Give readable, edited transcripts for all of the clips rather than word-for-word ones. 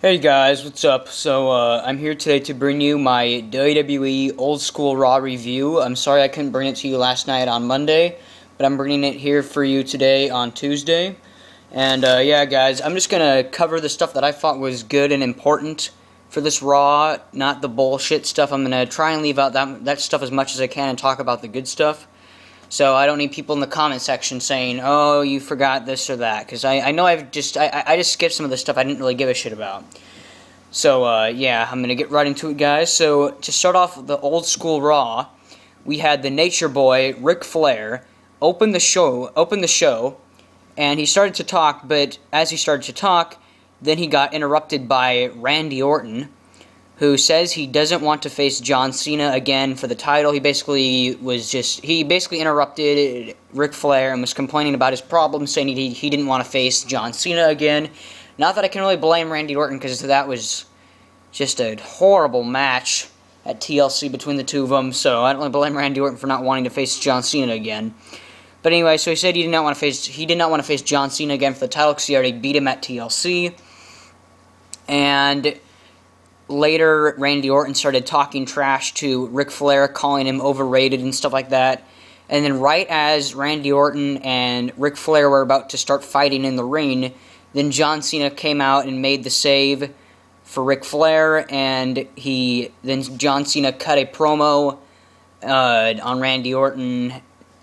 Hey guys, what's up? I'm here today to bring you my WWE Old School Raw review. I'm sorry I couldn't bring it to you last night on Monday, but I'm bringing it here for you today on Tuesday. And yeah guys, I'm just gonna cover the stuff that I thought was good and important for this Raw, not the bullshit stuff. I'm gonna try and leave out that stuff as much as I can and talk about the good stuff. So I don't need people in the comment section saying, "Oh, you forgot this or that," because I know I just skipped some of the stuff I didn't really give a shit about. So yeah, I'm gonna get right into it, guys. So to start off the Old School Raw, we had the Nature Boy Ric Flair open the show, and he started to talk. But as he started to talk, then he got interrupted by Randy Orton, who says he doesn't want to face John Cena again for the title. He basically interrupted Ric Flair and was complaining about his problems, saying he didn't want to face John Cena again. Not that I can really blame Randy Orton, because that was just a horrible match at TLC between the two of them, so I don't really blame Randy Orton for not wanting to face John Cena again. But anyway, so he said he did not want to face John Cena again for the title because he already beat him at TLC. And later, Randy Orton started talking trash to Ric Flair, calling him overrated and stuff like that. And then right as Randy Orton and Ric Flair were about to start fighting in the ring, then John Cena came out and made the save for Ric Flair, and then John Cena cut a promo on Randy Orton,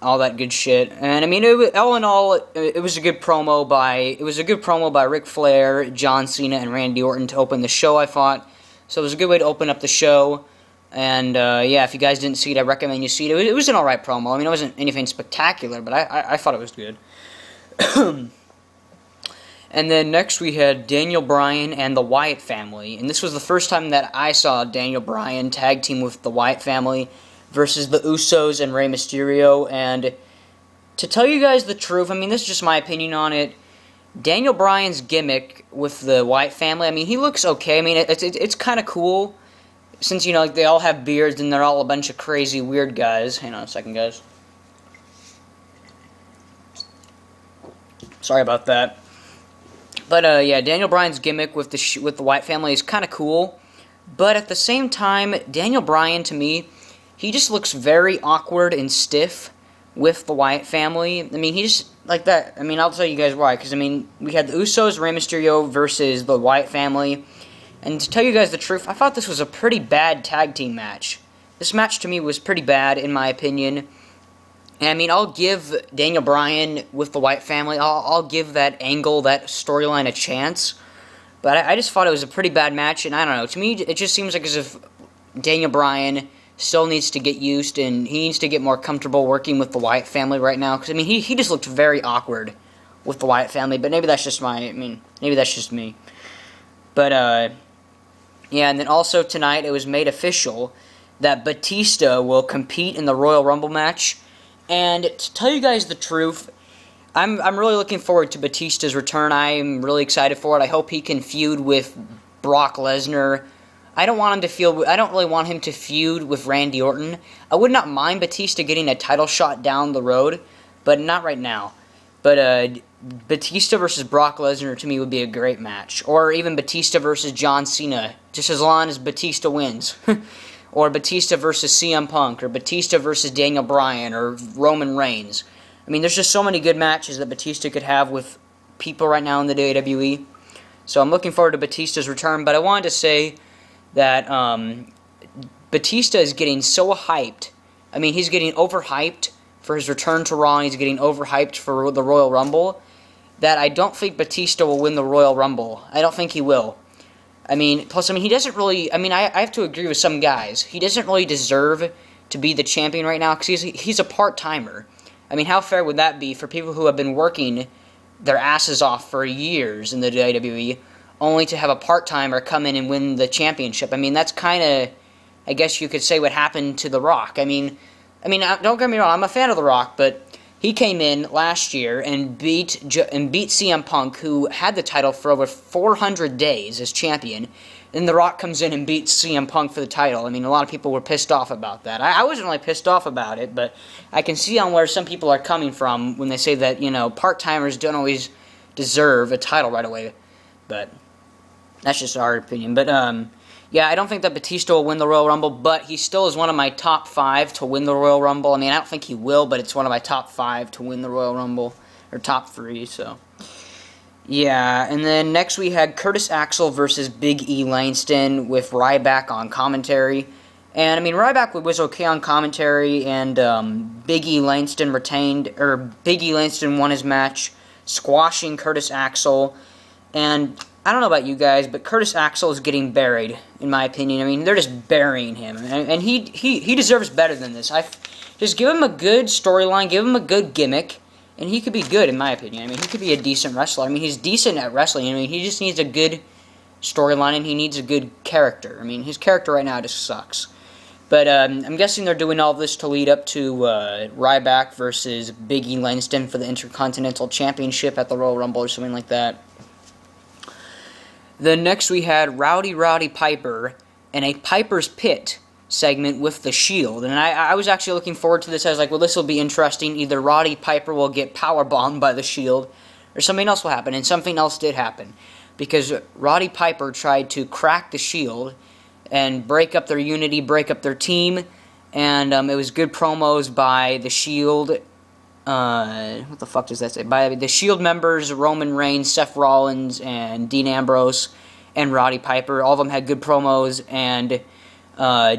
all that good shit. And I mean, all in all, it was a good promo by Ric Flair, John Cena, and Randy Orton to open the show, I thought. So it was a good way to open up the show. And yeah, if you guys didn't see it, I recommend you see it. It was an alright promo. I mean, it wasn't anything spectacular, but I thought it was good. And then next we had Daniel Bryan and the Wyatt family. And this was the first time that I saw Daniel Bryan tag team with the Wyatt family versus the Usos and Rey Mysterio. And to tell you guys the truth, I mean, this is just my opinion on it. Daniel Bryan's gimmick with the Wyatt family, I mean, he looks okay. I mean, it's kind of cool, since, you know, like, they all have beards and they're all a bunch of crazy, weird guys. Hang on a second, guys. Sorry about that. But, yeah, Daniel Bryan's gimmick with the Wyatt family is kind of cool. But at the same time, Daniel Bryan, to me, he just looks very awkward and stiff with the Wyatt family. I mean, he's like that. I mean, I'll tell you guys why. Because, I mean, we had the Usos, Rey Mysterio versus the Wyatt family. And to tell you guys the truth, I thought this was a pretty bad tag team match. This match, to me, was pretty bad, in my opinion. And, I mean, I'll give Daniel Bryan with the Wyatt family, I'll give that angle, that storyline a chance. But I just thought it was a pretty bad match. And I don't know. To me, it just seems like as if Daniel Bryan still needs to get used, and he needs to get more comfortable working with the Wyatt family right now. Because, I mean, he just looked very awkward with the Wyatt family. But maybe that's just maybe that's just me. But, yeah, and then also tonight it was made official that Batista will compete in the Royal Rumble match. And to tell you guys the truth, I'm really looking forward to Batista's return. I'm really excited for it. I hope he can feud with Brock Lesnar. I don't really want him to feud with Randy Orton. I would not mind Batista getting a title shot down the road, but not right now. But Batista versus Brock Lesnar to me would be a great match. Or even Batista versus John Cena, just as long as Batista wins. Or Batista versus CM Punk, or Batista versus Daniel Bryan, or Roman Reigns. I mean, there's just so many good matches that Batista could have with people right now in the WWE. So I'm looking forward to Batista's return, but I wanted to say that Batista is getting so hyped. I mean, he's getting overhyped for his return to Raw, and he's getting overhyped for the Royal Rumble, that I don't think Batista will win the Royal Rumble. I don't think he will. I mean, plus, I mean, he doesn't really, I mean, I have to agree with some guys. He doesn't really deserve to be the champion right now, because he's a part-timer. I mean, how fair would that be for people who have been working their asses off for years in the WWE, only to have a part-timer come in and win the championship? I mean, that's kind of, I guess you could say, what happened to The Rock. I mean, don't get me wrong, I'm a fan of The Rock, but he came in last year and beat CM Punk, who had the title for over 400 days as champion. Then The Rock comes in and beats CM Punk for the title. I mean, a lot of people were pissed off about that. I wasn't really pissed off about it, but I can see on where some people are coming from when they say that, you know, part-timers don't always deserve a title right away. But That's just our opinion. But, yeah, I don't think that Batista will win the Royal Rumble, but he still is one of my top 5 to win the Royal Rumble. I mean, I don't think he will, but it's one of my top 5 to win the Royal Rumble, or top 3, so. Yeah, and then next we had Curtis Axel versus Big E Langston with Ryback on commentary. And, I mean, Ryback was okay on commentary, and Big E Langston Big E Langston won his match, squashing Curtis Axel. And I don't know about you guys, but Curtis Axel is getting buried, in my opinion. I mean, they're just burying him, and he deserves better than this. Just give him a good storyline, give him a good gimmick, and he could be good, in my opinion. I mean, he could be a decent wrestler. I mean, he's decent at wrestling. I mean, he just needs a good storyline, and he needs a good character. I mean, his character right now just sucks. But I'm guessing they're doing all this to lead up to Ryback versus Big E Langston for the Intercontinental Championship at the Royal Rumble or something like that. Then next we had Roddy Piper in a Piper's Pit segment with The Shield. And I was actually looking forward to this. I was like, well, this will be interesting. Either Roddy Piper will get powerbombed by The Shield, or something else will happen. And something else did happen. Because Roddy Piper tried to crack The Shield and break up their unity, break up their team. And it was good promos by The Shield. What the fuck does that say? By the Shield members, Roman Reigns, Seth Rollins, and Dean Ambrose, and Roddy Piper. All of them had good promos, and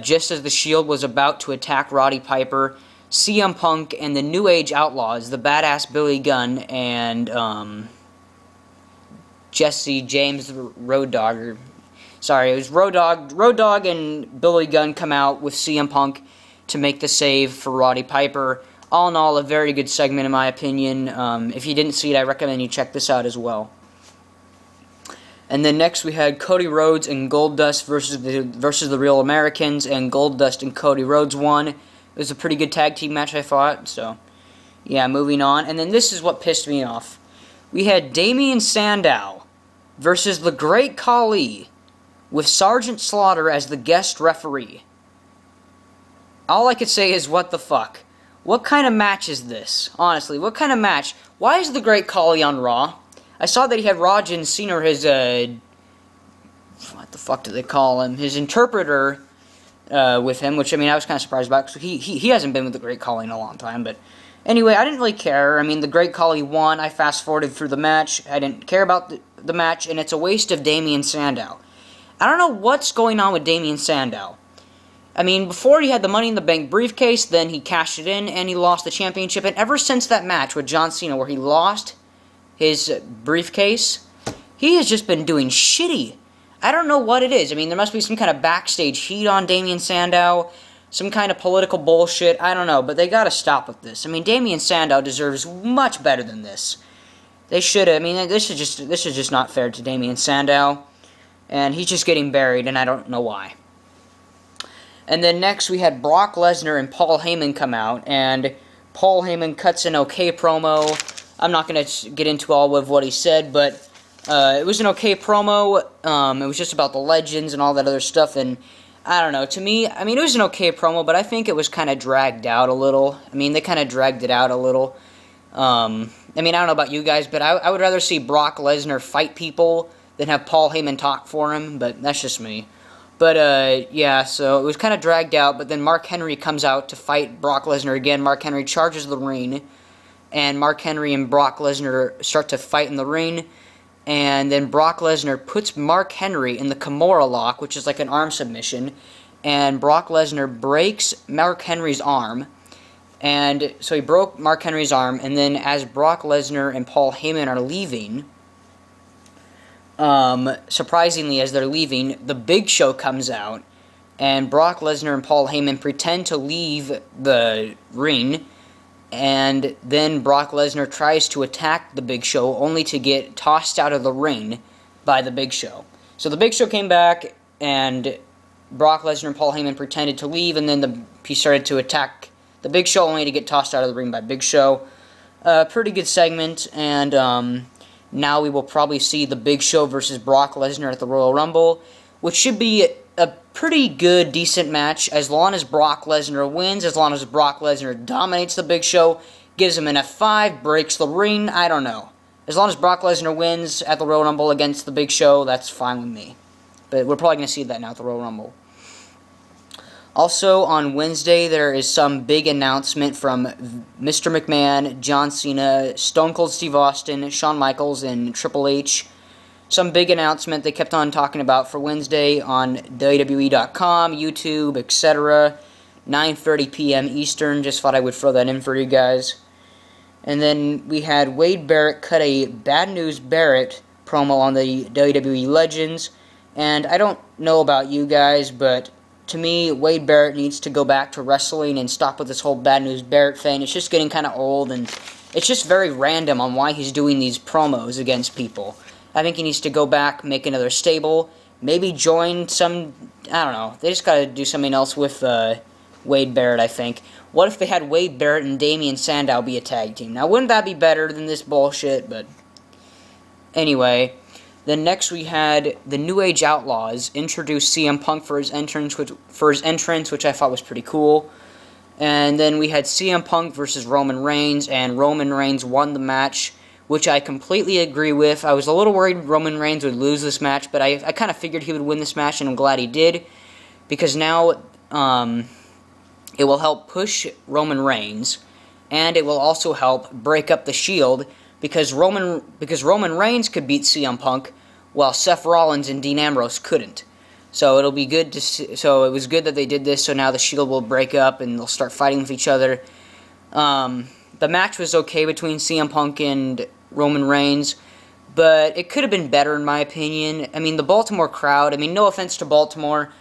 just as the Shield was about to attack Roddy Piper, CM Punk and the New Age Outlaws, the Badass Billy Gunn, and Jesse James Road Dogg, it was Road Dogg and Billy Gunn come out with CM Punk to make the save for Roddy Piper. All in all, a very good segment in my opinion. If you didn't see it, I recommend you check this out as well. And then next we had Cody Rhodes and Goldust versus the Real Americans, and Goldust and Cody Rhodes won. It was a pretty good tag team match, I thought. So, yeah, moving on. And then this is what pissed me off. We had Damien Sandow versus the Great Khali with Sergeant Slaughter as the guest referee. All I could say is, what the fuck? What kind of match is this? Honestly, what kind of match? Why is the Great Khali on Raw? I saw that he had Rajin Cena, his, what the fuck do they call him? His interpreter with him, which, I mean, I was kind of surprised about, because he hasn't been with the Great Khali in a long time, but anyway, I didn't really care. I mean, the Great Khali won. I fast-forwarded through the match. I didn't care about the match, and it's a waste of Damien Sandow. I don't know what's going on with Damien Sandow. I mean, before he had the Money in the Bank briefcase, then he cashed it in, and he lost the championship. And ever since that match with John Cena, where he lost his briefcase, he has just been doing shitty. I don't know what it is. I mean, there must be some kind of backstage heat on Damien Sandow, some kind of political bullshit. I don't know, but they gotta stop with this. I mean, Damien Sandow deserves much better than this. They should have. I mean, this is just not fair to Damien Sandow, and he's just getting buried, and I don't know why. And then next we had Brock Lesnar and Paul Heyman come out, and Paul Heyman cuts an okay promo. I'm not going to get into all of what he said, but it was an okay promo. It was just about the legends and all that other stuff, and I don't know. To me, I mean, it was an okay promo, but I think it was kind of dragged out a little. I mean, they kind of dragged it out a little. I mean, I don't know about you guys, but I would rather see Brock Lesnar fight people than have Paul Heyman talk for him, but that's just me. But, yeah, so it was kind of dragged out, but then Mark Henry comes out to fight Brock Lesnar again. Mark Henry charges the ring, and Mark Henry and Brock Lesnar start to fight in the ring, and then Brock Lesnar puts Mark Henry in the Kimura lock, which is like an arm submission, and Brock Lesnar breaks Mark Henry's arm, and so he broke Mark Henry's arm, and then as Brock Lesnar and Paul Heyman are leaving, surprisingly, as they're leaving, the Big Show comes out, and Brock Lesnar and Paul Heyman pretend to leave the ring, and then Brock Lesnar tries to attack the Big Show, only to get tossed out of the ring by the Big Show. So the Big Show came back, and Brock Lesnar and Paul Heyman pretended to leave, and then he started to attack the Big Show, only to get tossed out of the ring by Big Show. Pretty good segment, and, now we will probably see the Big Show versus Brock Lesnar at the Royal Rumble, which should be a pretty good, decent match, as long as Brock Lesnar wins, as long as Brock Lesnar dominates the Big Show, gives him an F5, breaks the ring, I don't know. As long as Brock Lesnar wins at the Royal Rumble against the Big Show, that's fine with me. But we're probably going to see that now at the Royal Rumble. Also, on Wednesday, there is some big announcement from Mr. McMahon, John Cena, Stone Cold Steve Austin, Shawn Michaels, and Triple H. Some big announcement they kept on talking about for Wednesday on WWE.com, YouTube, etc. 9:30 p.m. Eastern. Just thought I would throw that in for you guys. And then we had Wade Barrett cut a Bad News Barrett promo on the WWE Legends. And I don't know about you guys, but to me, Wade Barrett needs to go back to wrestling and stop with this whole Bad News Barrett thing. It's just getting kind of old, and it's just very random on why he's doing these promos against people. I think he needs to go back, make another stable, maybe join some, I don't know, they just got to do something else with Wade Barrett, I think. What if they had Wade Barrett and Damian Sandow be a tag team? Now, wouldn't that be better than this bullshit? But anyway, then next we had the New Age Outlaws introduce CM Punk for his entrance, which I thought was pretty cool. And then we had CM Punk versus Roman Reigns, and Roman Reigns won the match, which I completely agree with. I was a little worried Roman Reigns would lose this match, but I kind of figured he would win this match, and I'm glad he did, because now it will help push Roman Reigns, and it will also help break up the Shield, because Roman Reigns could beat CM Punk, while Seth Rollins and Dean Ambrose couldn't. So it'll be good to see, so it was good that they did this. So now the Shield will break up and they'll start fighting with each other. The match was okay between CM Punk and Roman Reigns, but it could have been better in my opinion. I mean, the Baltimore crowd, I mean, no offense to Baltimore,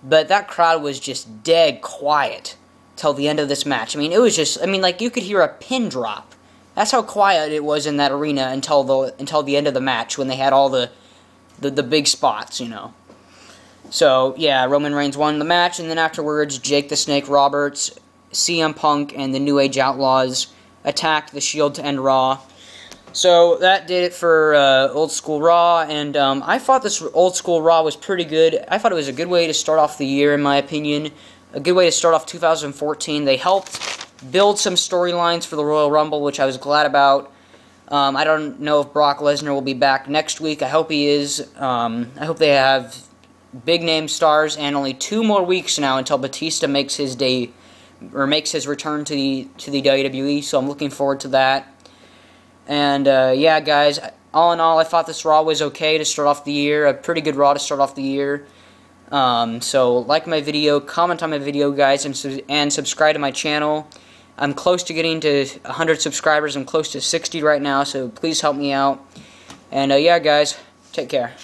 but that crowd was just dead quiet till the end of this match. I mean, it was just, I mean, like, you could hear a pin drop. That's how quiet it was in that arena until the end of the match, when they had all the big spots, you know. So, yeah, Roman Reigns won the match, and then afterwards, Jake the Snake Roberts, CM Punk, and the New Age Outlaws attacked the Shield to end Raw. So that did it for Old School Raw, and I thought this Old School Raw was pretty good. I thought it was a good way to start off the year, in my opinion. A good way to start off 2014. They helped build some storylines for the Royal Rumble, which I was glad about. I don't know if Brock Lesnar will be back next week. I hope he is. I hope they have big name stars, and only 2 more weeks now until Batista makes his return to the WWE. So I'm looking forward to that. And yeah, guys, all in all, I thought this Raw was okay to start off the year. A pretty good Raw to start off the year. So like my video, comment on my video, guys, and subscribe to my channel. I'm close to getting to 100 subscribers. I'm close to 60 right now, so please help me out. And yeah, guys, take care.